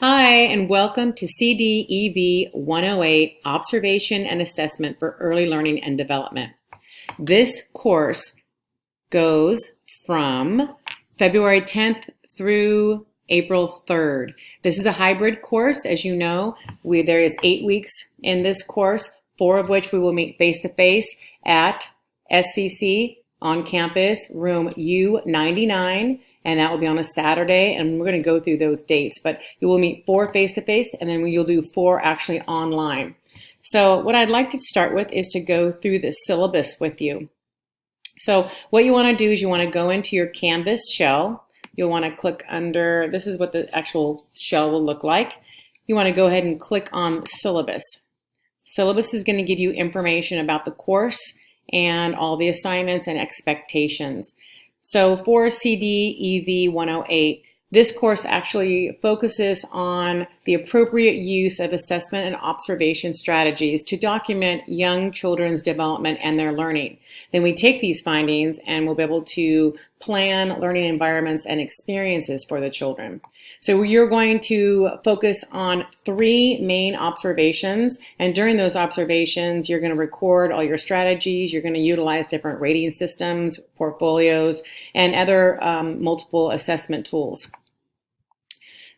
Hi, and welcome to CDEV 108, Observation and Assessment for Early Learning and Development. This course goes from February 10th through April 3rd. This is a hybrid course, as you know. There is 8 weeks in this course, 4 of which we will meet face-to-face at SCC on campus, room U99. And that will be on a Saturday, and we're going to go through those dates. But you will meet 4 face-to-face, and then you'll do 4 actually online. So what I'd like to start with is to go through the syllabus with you. So what you want to do is you want to go into your Canvas shell. You'll want to click under, this is what the actual shell will look like. You want to go ahead and click on Syllabus. Syllabus is going to give you information about the course and all the assignments and expectations. So for CDEV 108, this course actually focuses on the appropriate use of assessment and observation strategies to document young children's development and their learning. Then we take these findings and we'll be able to plan learning environments and experiences for the children. So you're going to focus on 3 main observations, and during those observations you're going to record all your strategies. You're going to utilize different rating systems, portfolios, and other multiple assessment tools.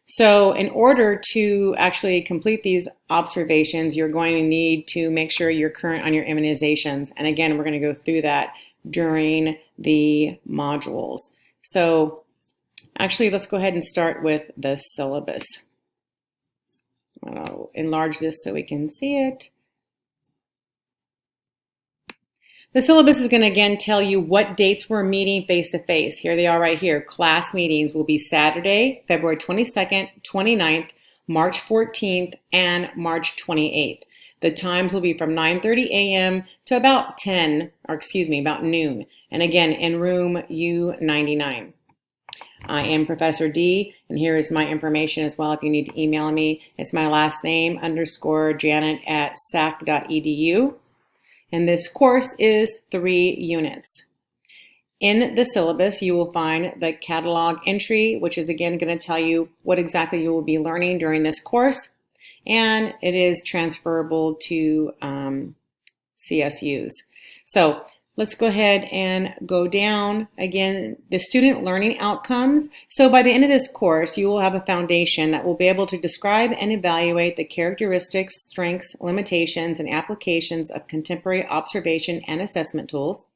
So in order to actually complete these observations, you're going to need to make sure you're current on your immunizations. And again, we're going to go through that during the modules. So actually, let's go ahead and start with the syllabus. I'll enlarge this so we can see it. The syllabus is going to again tell you what dates we're meeting face-to-face. Here they are right here. Class meetings will be Saturday, February 22nd, 29th, March 14th, and March 28th. The times will be from 9:30 a.m. to about about noon. And again, in room U99. I am Professor D, and here is my information as well if you need to email me. It's my last name _Janet@sac.edu. And this course is 3 units. In the syllabus, you will find the catalog entry, which is again going to tell you what exactly you will be learning during this course. And it is transferable to CSUs. So let's go ahead and go down. Again, the student learning outcomes. So by the end of this course, you will have a foundation that will be able to describe and evaluate the characteristics, strengths, limitations, and applications of contemporary observation and assessment tools.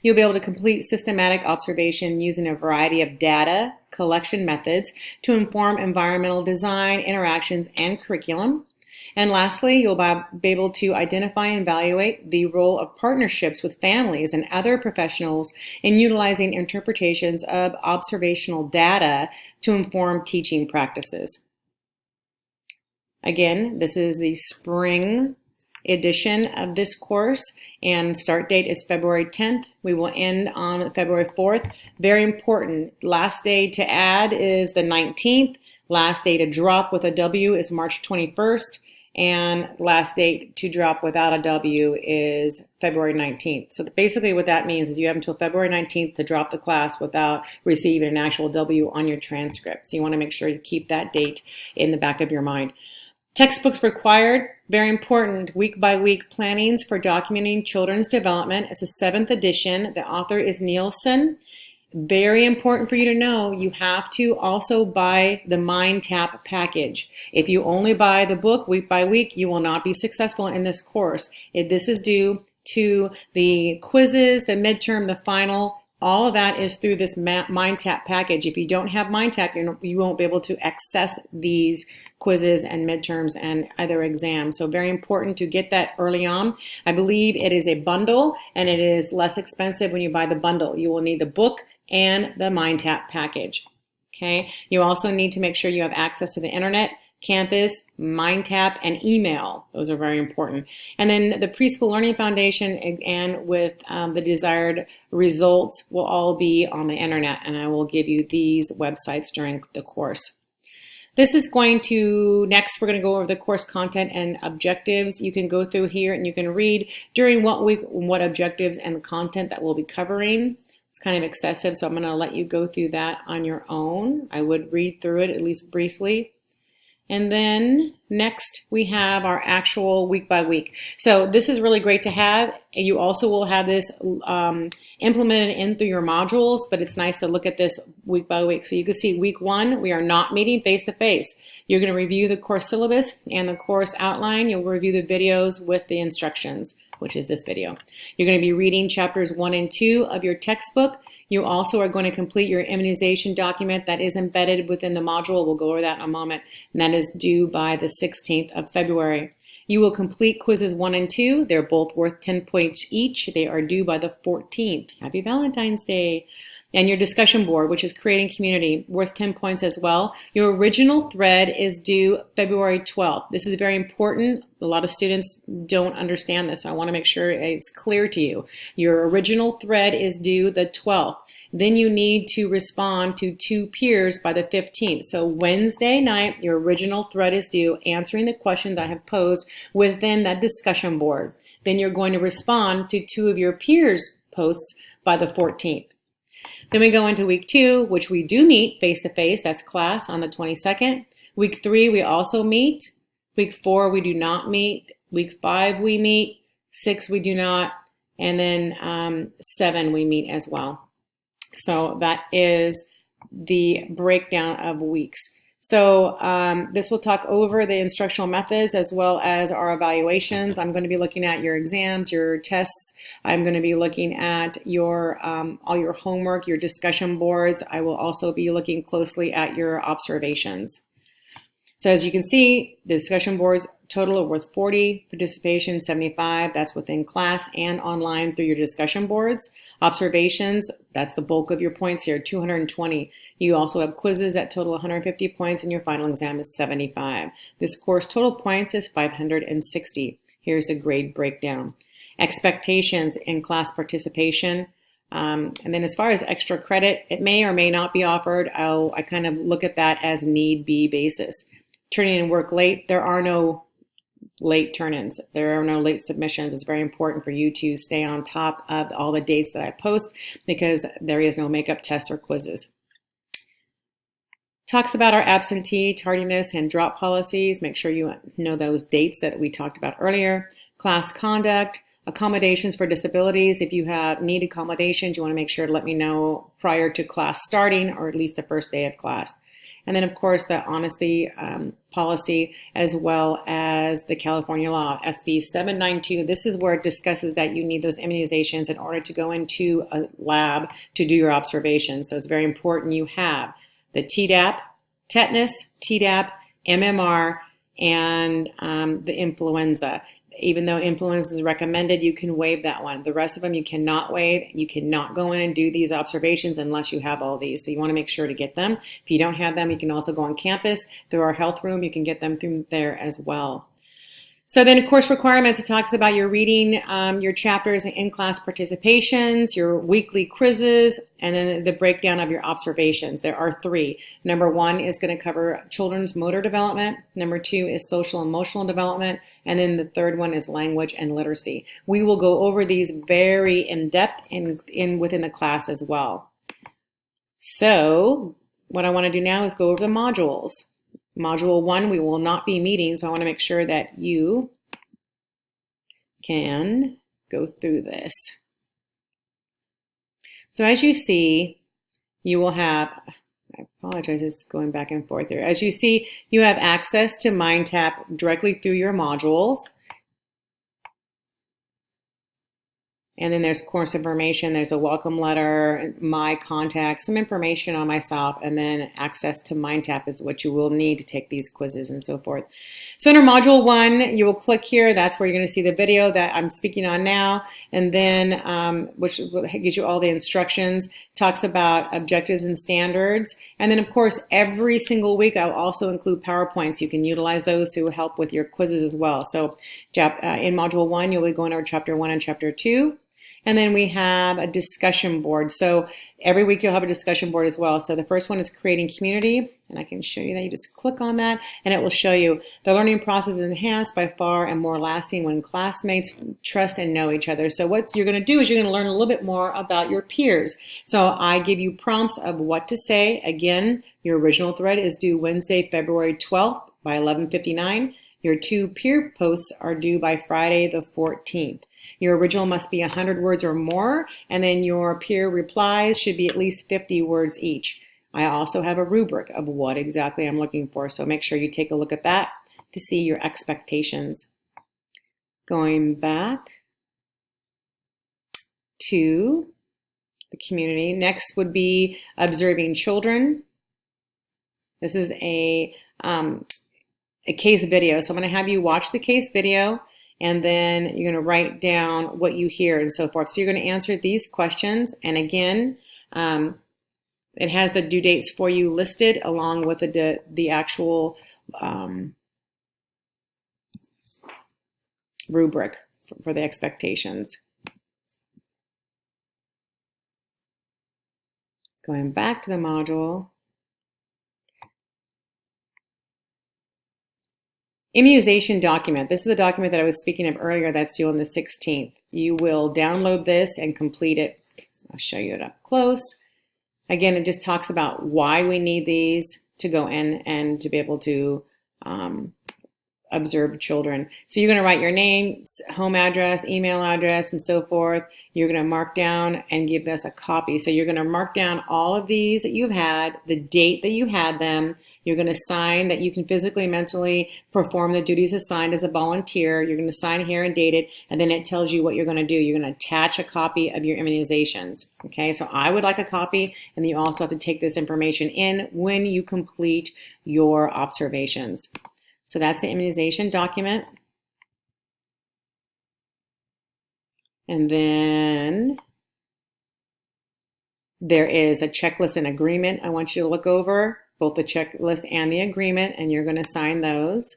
You'll be able to complete systematic observation using a variety of data collection methods to inform environmental design, interactions, and curriculum. And lastly, you'll be able to identify and evaluate the role of partnerships with families and other professionals in utilizing interpretations of observational data to inform teaching practices. Again, this is the spring edition of this course, and start date is February 10th. We will end on February 4th. Very important. Last day to add is the 19th. Last day to drop with a W is March 21st. And last date to drop without a W is February 19th. So basically what that means is you have until February 19th to drop the class without receiving an actual W on your transcript. So you want to make sure you keep that date in the back of your mind. Textbooks required, very important, week by week plannings for documenting children's development. It's a 7th edition. The author is Nielsen. Very important for you to know, you have to also buy the Mindtap Package. If you only buy the book week by week, you will not be successful in this course. This is due to the quizzes, the midterm, the final. All of that is through this Mindtap Package. If you don't have Mindtap, you won't be able to access these quizzes and midterms and other exams. So very important to get that early on. I believe it is a bundle, and it is less expensive when you buy the bundle. You will need the book and the Mindtap Package. Okay. You also need to make sure you have access to the internet, campus, Mindtap, and email. Those are very important. And then the Preschool Learning Foundation and with the desired results will all be on the internet, and I will give you these websites during the course. This is going to, next we're going to go over the course content and objectives. You can go through here and you can read during what week, what objectives and content that we'll be covering. kind of excessive, so I'm going to let you go through that on your own. I would read through it at least briefly. And then next we have our actual week by week. So this is really great to have. You also will have this implemented in through your modules, but it's nice to look at this week by week. So you can see week 1, we are not meeting face to face. You're going to review the course syllabus and the course outline. You'll review the videos with the instructions, which is this video. You're going to be reading chapters 1 and 2 of your textbook. You also are going to complete your immunization document that is embedded within the module. We'll go over that in a moment. And that is due by the 16th of February. You will complete quizzes 1 and 2. They're both worth 10 points each. They are due by the 14th. Happy Valentine's Day. And your discussion board, which is creating community, worth 10 points as well. Your original thread is due February 12th. This is very important. A lot of students don't understand this, so I want to make sure it's clear to you. Your original thread is due the 12th. Then you need to respond to 2 peers by the 15th. So Wednesday night, your original thread is due, answering the questions I have posed within that discussion board. Then you're going to respond to 2 of your peers' posts by the 14th. Then we go into week 2, which we do meet face-to-face. That's class on the 22nd. Week 3, we also meet. Week 4, we do not meet. Week 5, we meet. 6, we do not. And then 7, we meet as well. So that is the breakdown of weeks. So this will talk over the instructional methods as well as our evaluations. I'm going to be looking at your exams, your tests. I'm going to be looking at your all your homework, your discussion boards. I will also be looking closely at your observations. So as you can see, the discussion boards total are worth 40, participation 75, that's within class and online through your discussion boards. Observations, that's the bulk of your points here, 220. You also have quizzes that total 150 points and your final exam is 75. This course total points is 560. Here's the grade breakdown. Expectations in class participation. And then as far as extra credit, it may or may not be offered. I kind of look at that as need be basis. Turning in work late, there are no late turn-ins. There are no late submissions. It's very important for you to stay on top of all the dates that I post because there is no makeup tests or quizzes. Talks about our absentee, tardiness, and drop policies. Make sure you know those dates that we talked about earlier. Class conduct, accommodations for disabilities. If you need accommodations, you want to make sure to let me know prior to class starting or at least the first day of class. And then, of course, the honesty policy, as well as the California law, SB 792. This is where it discusses that you need those immunizations in order to go into a lab to do your observations. So it's very important you have the Tdap, tetanus, Tdap, MMR, and the influenza. Even though influenza is recommended, you can waive that one. The rest of them you cannot waive. You cannot go in and do these observations unless you have all these. So you want to make sure to get them. If you don't have them, you can also go on campus through our health room. You can get them through there as well. So then, of course, requirements, it talks about your reading, your chapters and in-class participations, your weekly quizzes, and then the breakdown of your observations. There are 3. Number 1 is going to cover children's motor development. Number 2 is social emotional development. And then the 3rd one is language and literacy. We will go over these very in-depth within the class as well. So what I want to do now is go over the modules. Module 1, we will not be meeting, so I want to make sure that you can go through this. So as you see, you will have, I apologize, it's going back and forth here. As you see, you have access to Mindtap directly through your modules. And then there's course information, there's a welcome letter, my contact, some information on myself, and then access to Mindtap is what you will need to take these quizzes and so forth. So under Module 1, you will click here. That's where you're going to see the video that I'm speaking on now, and then which gives you all the instructions, talks about objectives and standards. And then, of course, every single week I'll also include PowerPoints. You can utilize those to help with your quizzes as well. So in Module 1, you'll be going over Chapter 1 and Chapter 2. And then we have a discussion board. So every week you'll have a discussion board as well. So the first one is creating community. And I can show you that. You just click on that and it will show you the learning process is enhanced by far and more lasting when classmates trust and know each other. So what you're going to do is you're going to learn a little bit more about your peers. So I give you prompts of what to say. Again, your original thread is due Wednesday, February 12th. by 11:59. Your 2 peer posts are due by Friday the 14th. Your original must be 100 words or more, and then your peer replies should be at least 50 words each. I also have a rubric of what exactly I'm looking for, so make sure you take a look at that to see your expectations. Going back to the community, next would be observing children. This is a case video, so I'm going to have you watch the case video, and then you're going to write down what you hear and so forth. So you're going to answer these questions, and again, it has the due dates for you listed along with the actual rubric for the expectations. Going back to the module. Immunization document. This is the document that I was speaking of earlier that's due on the 16th. You will download this and complete it. I'll show you it up close. Again, it just talks about why we need these to go in and to be able to observe children. So you're going to write your name, home address, email address, and so forth. You're going to mark down and give us a copy. So you're going to mark down all of these that you've had, the date that you had them. You're going to sign that you can physically, mentally perform the duties assigned as a volunteer. You're going to sign here and date it, and then it tells you what you're going to do. You're going to attach a copy of your immunizations. Okay, so I would like a copy, and you also have to take this information in when you complete your observations. So that's the immunization document. And then there is a checklist and agreement I want you to look over, both the checklist and the agreement, and you're going to sign those.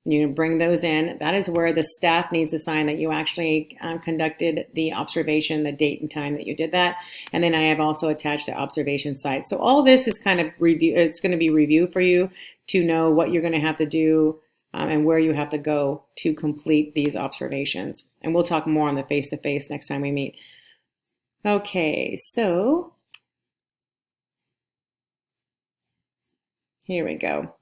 And you're going to bring those in. That is where the staff needs to sign that you actually conducted the observation, the date and time that you did that. And then I have also attached the observation site. So all this is kind of review. It's going to be review for you to know what you're going to have to do and where you have to go to complete these observations. And we'll talk more on the face-to-face next time we meet. Okay, so here we go.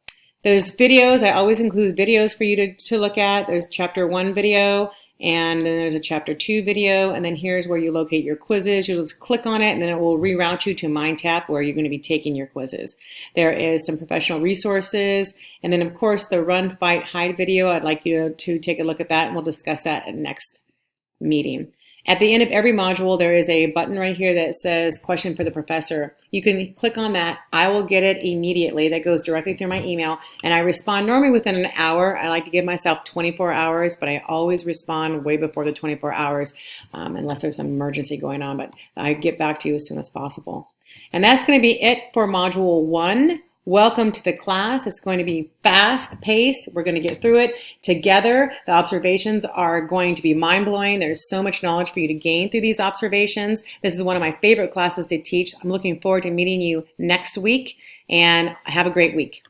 There's videos. I always include videos for you to look at. There's chapter 1 video, and then there's a chapter 2 video, and then here's where you locate your quizzes. You'll just click on it, and then it will reroute you to Mindtap, where you're going to be taking your quizzes. There is some professional resources, and then of course the Run, Fight, Hide video. I'd like you to take a look at that, and we'll discuss that at next meeting. At the end of every module, there is a button right here that says question for the professor. You can click on that. I will get it immediately. That goes directly through my email, and I respond normally within an hour. I like to give myself 24 hours, but I always respond way before the 24 hours unless there's some emergency going on, but I get back to you as soon as possible. And that's going to be it for Module 1. Welcome to the class. It's going to be fast-paced. We're going to get through it together. The observations are going to be mind-blowing. There's so much knowledge for you to gain through these observations. This is one of my favorite classes to teach. I'm looking forward to meeting you next week, and have a great week.